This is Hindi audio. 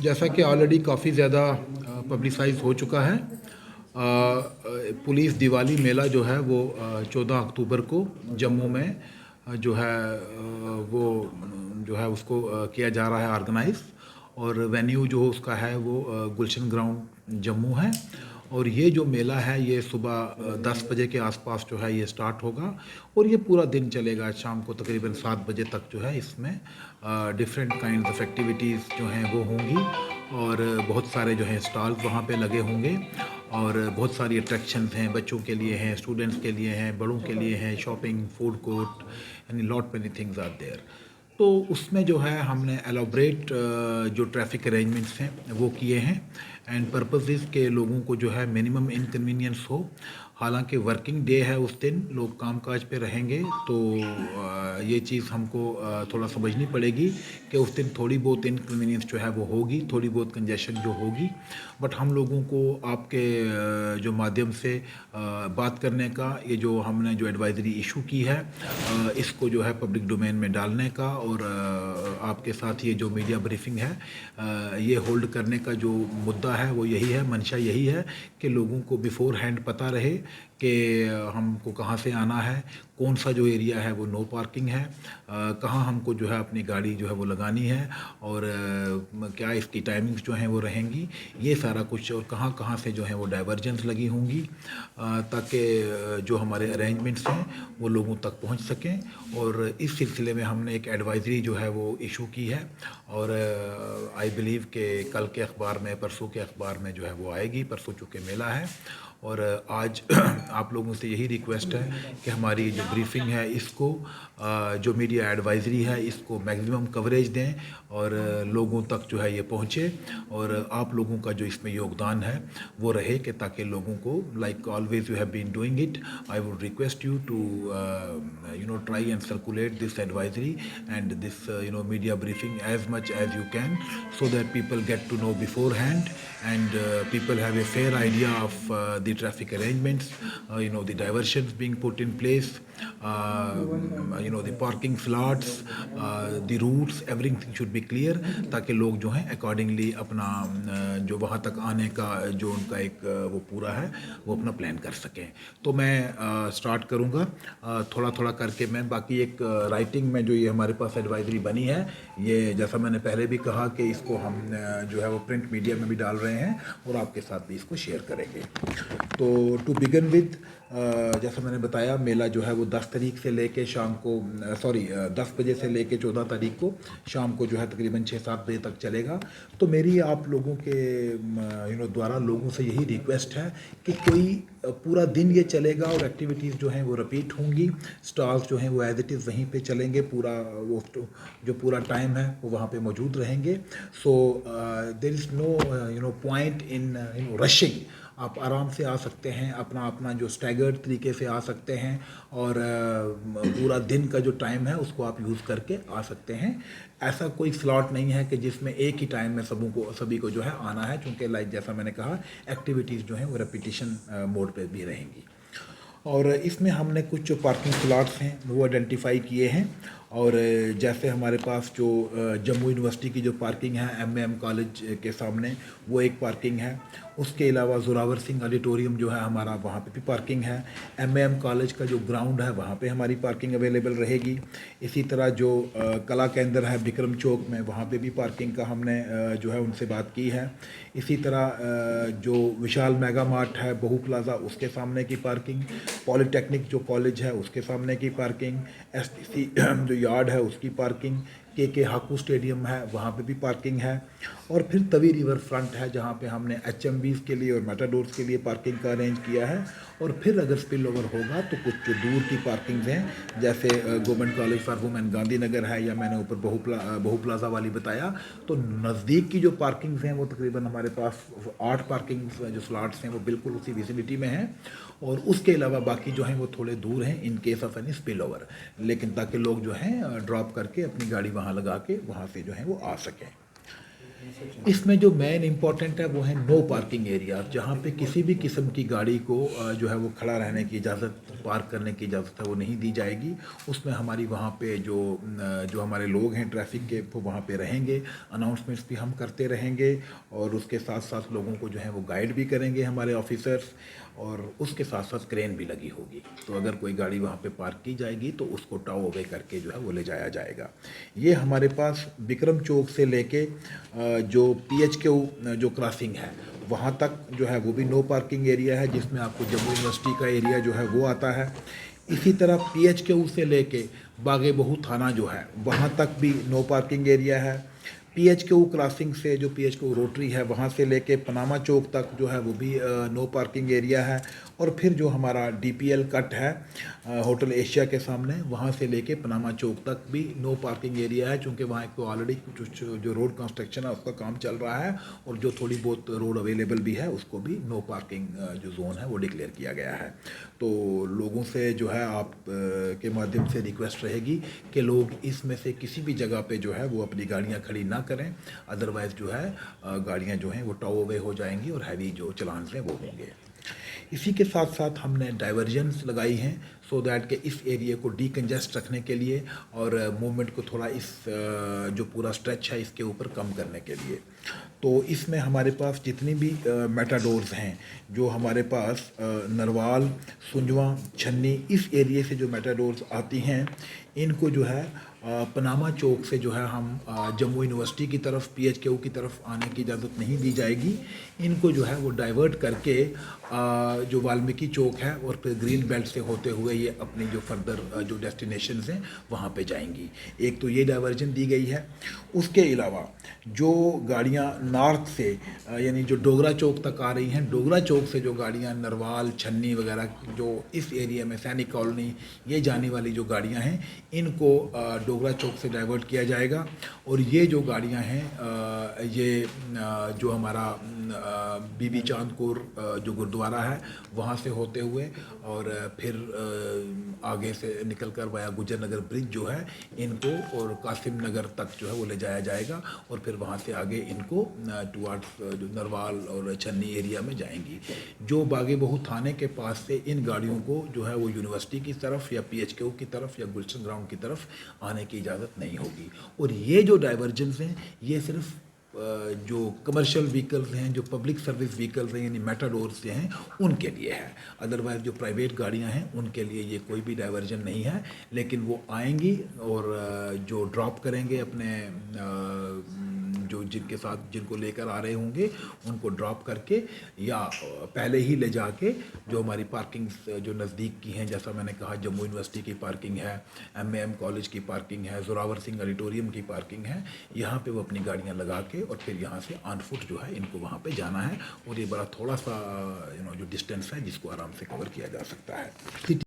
जैसा कि ऑलरेडी काफ़ी ज़्यादा पब्लिसाइज हो चुका है, पुलिस दिवाली मेला जो है वो 14 अक्टूबर को जम्मू में जो है वो जो है उसको किया जा रहा है ऑर्गेनाइज। और वेन्यू जो उसका है वो गुलशन ग्राउंड जम्मू है। और ये जो मेला है ये सुबह 10 बजे के आसपास जो है ये स्टार्ट होगा और ये पूरा दिन चलेगा। शाम को तकरीबन 7 बजे तक जो है इसमें डिफरेंट काइंड ऑफ एक्टिविटीज़ जो हैं वो होंगी और बहुत सारे जो हैं स्टॉल्स वहाँ पे लगे होंगे और बहुत सारी अट्रैक्शंस हैं, बच्चों के लिए हैं, स्टूडेंट्स के लिए हैं, बड़ों के लिए हैं, शॉपिंग, फूड कोर्ट, यानी lot many things are there. तो उसमें जो है हमने एलोब्रेट जो ट्रैफिक अरेंजमेंट्स हैं वो किए हैं एंड पर्पसेस के लोगों को जो है मिनिमम इनकन्वीनियंस हो। हालांकि वर्किंग डे है, उस दिन लोग कामकाज पे रहेंगे, तो ये चीज़ हमको थोड़ा समझनी पड़ेगी कि उस दिन थोड़ी बहुत इनकन्वीनियंस जो है वो होगी, थोड़ी बहुत कंजेशन जो होगी। बट हम लोगों को आपके जो माध्यम से बात करने का, ये जो हमने जो एडवाइजरी इशू की है इसको जो है पब्लिक डोमेन में डालने का और आपके साथ ये जो मीडिया ब्रीफिंग है ये होल्ड करने का जो मुद्दा है वो यही है, मंशा यही है कि लोगों को बिफोर हैंड पता रहे कि हमको कहाँ से आना है, कौन सा जो एरिया है वो नो पार्किंग है, कहाँ हमको जो है अपनी गाड़ी जो है वो लगानी है और क्या इसकी टाइमिंग्स जो हैं वो रहेंगी, ये सारा कुछ, और कहाँ कहाँ से जो है वो डाइवर्जेंस लगी होंगी ताकि जो हमारे अरेंजमेंट्स हैं वो लोगों तक पहुंच सकें। और इस सिलसिले में हमने एक एडवाइजरी जो है वो इशू की है और आई बिलीव कि कल के अखबार में, परसों के अखबार में जो है वो आएगी। परसों चूँकि मेला है और आज आप लोगों से यही रिक्वेस्ट है कि हमारी जो ब्रीफिंग है इसको जो मीडिया एडवाइजरी है इसको मैक्सिमम कवरेज दें और लोगों तक जो है ये पहुँचे और आप लोगों का जो इसमें योगदान है वो रहे कि ताकि लोगों को, like always you have been doing it, I would request you to try and circulate this advisory and this media briefing as much as you can so that people get to know beforehand and people have a fair idea of the traffic arrangements, the diversions being put in place, the parking slots, the routes, everything should be clear ताकि लोग जो हैं accordingly अपना जो वहाँ तक आने का जो उनका एक वो पूरा है वो अपना प्लान कर सकें। तो मैं स्टार्ट करूँगा थोड़ा थोड़ा करके। मैं बाकी एक राइटिंग में जो ये हमारे पास एडवाइजरी बनी है, ये जैसा मैंने पहले भी कहा कि इसको हम जो है वो प्रिंट मीडिया में भी डाल रहे हैं और आपके साथ भी इसको शेयर करेंगे। तो टू बिगिन विद, जैसा मैंने बताया मेला जो है वो 10 तारीख से लेके शाम को 10 बजे से लेके 14 तारीख को शाम को जो है तकरीबन 6-7 बजे तक चलेगा। तो मेरी आप लोगों के द्वारा लोगों से यही रिक्वेस्ट है कि कोई पूरा दिन ये चलेगा और एक्टिविटीज़ जो हैं वो रिपीट होंगी, स्टॉल्स जो हैं वो एज इट इज़ वहीं पे चलेंगे, पूरा वो जो पूरा टाइम है वो वहाँ पे मौजूद रहेंगे। So there is no point in rushing. आप आराम से आ सकते हैं, अपना अपना जो स्टैगर्ड तरीके से आ सकते हैं और पूरा दिन का जो टाइम है उसको आप यूज़ करके आ सकते हैं। ऐसा कोई स्लॉट नहीं है कि जिसमें एक ही टाइम में सभी को जो है आना है, क्योंकि लाइक जैसा मैंने कहा एक्टिविटीज़ जो हैं वो रेपिटेशन मोड पे भी रहेंगी। और इसमें हमने कुछ जो पार्किंग स्लॉट्स हैं वो आइडेंटिफाई किए हैं और जैसे हमारे पास जो जम्मू यूनिवर्सिटी की जो पार्किंग है एमएएम कॉलेज के सामने वो एक पार्किंग है। उसके अलावा जोरावर सिंह ऑडिटोरियम जो है हमारा, वहाँ पे भी पार्किंग है। एमएएम कॉलेज का जो ग्राउंड है वहाँ पे हमारी पार्किंग अवेलेबल रहेगी। इसी तरह जो कला केंद्र है विक्रम चौक में, वहाँ पे भी पार्किंग का हमने जो है उनसे बात की है। इसी तरह जो विशाल मेगा मार्ट है बहू प्लाजा, उसके सामने की पार्किंग, पॉलीटेक्निक जो कॉलेज है उसके सामने की पार्किंग, एसटीसी जो यार्ड है उसकी पार्किंग, के हाकू स्टेडियम है वहाँ पे भी पार्किंग है। और फिर तवी रिवर फ्रंट है जहाँ पे हमने एचएमवीज़ के लिए और मेटाडोर्स के लिए पार्किंग का अरेंज किया है। और फिर अगर स्पिल ओवर होगा तो कुछ जो दूर की पार्किंग्स हैं जैसे government college for women Gandhinagar है, या मैंने ऊपर बहू प्लाजा वाली बताया, तो नज़दीक की जो पार्किंग्स हैं वो तकरीबन हमारे पास 8 पार्किंग्स जो स्लॉट्स हैं वो बिल्कुल उसी विसिनिटी में हैं। और उसके अलावा बाकी जो हैं वो थोड़े दूर हैं in case of any spill over, लेकिन ताकि लोग जो हैं ड्रॉप करके अपनी गाड़ी वहाँ लगा के वहाँ से जो है वो आ सकें। इसमें जो मेन इम्पॉर्टेंट है वो है नो पार्किंग एरिया, जहाँ पे किसी भी किस्म की गाड़ी को जो है वो खड़ा रहने की इजाज़त, पार्क करने की इजाज़त है वो नहीं दी जाएगी। उसमें हमारी वहाँ पे जो हमारे लोग हैं ट्रैफिक के वो वहाँ पे रहेंगे, अनाउंसमेंट्स भी हम करते रहेंगे और उसके साथ साथ लोगों को जो है वो गाइड भी करेंगे हमारे ऑफिसर्स, और उसके साथ साथ क्रेन भी लगी होगी। तो अगर कोई गाड़ी वहाँ पे पार्क की जाएगी तो उसको टाव अवे करके जो है वो ले जाया जाएगा। ये हमारे पास विक्रम चौक से लेके जो PHQ जो क्रॉसिंग है वहाँ तक जो है वो भी नो पार्किंग एरिया है, जिसमें आपको जम्मू यूनिवर्सिटी का एरिया जो है वो आता है। इसी तरह PHQ से लेके बागे बहू थाना जो है वहाँ तक भी नो पार्किंग एरिया है। PHQ क्रॉसिंग से जो PHQ रोटरी है वहाँ से लेके पनामा चौक तक जो है वो भी नो पार्किंग एरिया है। और फिर जो हमारा DPL कट है होटल एशिया के सामने, वहाँ से लेके पनामा चौक तक भी नो पार्किंग एरिया है, क्योंकि वहाँ एक तो ऑलरेडी जो रोड कंस्ट्रक्शन है उसका काम चल रहा है, और जो थोड़ी बहुत रोड अवेलेबल भी है उसको भी नो पार्किंग जो जोन है वो डिक्लेयर किया गया है। तो लोगों से जो है आप के माध्यम से रिक्वेस्ट रहेगी कि लोग इसमें से किसी भी जगह पे जो है वो अपनी गाड़ियाँ खड़ी ना करें, अदरवाइज़ जो है गाड़ियाँ जो हैं वो टॉव अवे हो जाएंगी और हैवी जो चलान हैं वो होंगे। इसी के साथ साथ हमने डाइवर्जन्स लगाई हैं सो दैट कि इस एरिया को डीकंजेस्ट रखने के लिए और मूवमेंट को थोड़ा इस जो पूरा स्ट्रेच है इसके ऊपर कम करने के लिए। तो इसमें हमारे पास जितनी भी मेटाडोर्स हैं, जो हमारे पास नरवाल, सुंजवा, छन्नी इस एरिया से जो मेटाडोर्स आती हैं, इनको जो है पनामा चौक से जो है हम जम्मू यूनिवर्सिटी की तरफ PHQ की तरफ आने की इजाज़त नहीं दी जाएगी। इनको जो है वो डाइवर्ट करके जो वाल्मीकि चौक है और फिर ग्रीन बेल्ट से होते हुए ये अपनी जो फर्दर जो डेस्टिनेशंस हैं वहाँ पे जाएंगी। एक तो ये डाइवर्जन दी गई है। उसके अलावा जो गाड़ियाँ नॉर्थ से यानी जो डोगरा चौक तक आ रही हैं, डोगरा चौक से जो गाड़ियाँ नरवाल, छन्नी वगैरह जो इस एरिया में सैनिक कॉलोनी ये जाने वाली जो गाड़ियाँ हैं, इनको डोगरा चौक से डाइवर्ट किया जाएगा। और ये जो गाड़ियाँ हैं ये जो हमारा बीबी चांदपुर जो गुरुद्वारा है वहाँ से होते हुए और फिर आगे से निकलकर वाया गुजर नगर ब्रिज जो है इनको और कासिम नगर तक जो है वो ले जाया जाएगा, और फिर वहाँ से आगे इनको टुवार्ड्स जो नरवाल और छन्नी एरिया में जाएंगी। जो बागे बहू थाने के पास से इन गाड़ियों को जो है वो यूनिवर्सिटी की तरफ या PHQ की तरफ या गुलशन ग्राउंड की तरफ आने की इजाज़त नहीं होगी। और ये जो डाइवर्जेंस हैं ये सिर्फ जो कमर्शियल व्हीकल्स हैं, जो पब्लिक सर्विस व्हीकल्स हैं यानी मेटाडोर्स जो हैं उनके लिए है। अदरवाइज़ जो प्राइवेट गाड़ियां हैं उनके लिए ये कोई भी डाइवर्जन नहीं है, लेकिन वो आएंगी और जो ड्रॉप करेंगे अपने जो जिनके साथ जिनको लेकर आ रहे होंगे उनको ड्रॉप करके या पहले ही ले जाके जो हमारी पार्किंग जो नज़दीक की हैं, जैसा मैंने कहा जम्मू यूनिवर्सिटी की पार्किंग है, MAM कॉलेज की पार्किंग है, जोरावर सिंह ऑडिटोरियम की पार्किंग है, यहाँ पे वो अपनी गाड़ियाँ लगा के और फिर यहाँ से ऑन फुट जो है इनको वहाँ पे जाना है। और ये बड़ा थोड़ा सा जो डिस्टेंस है जिसको आराम से कवर किया जा सकता है।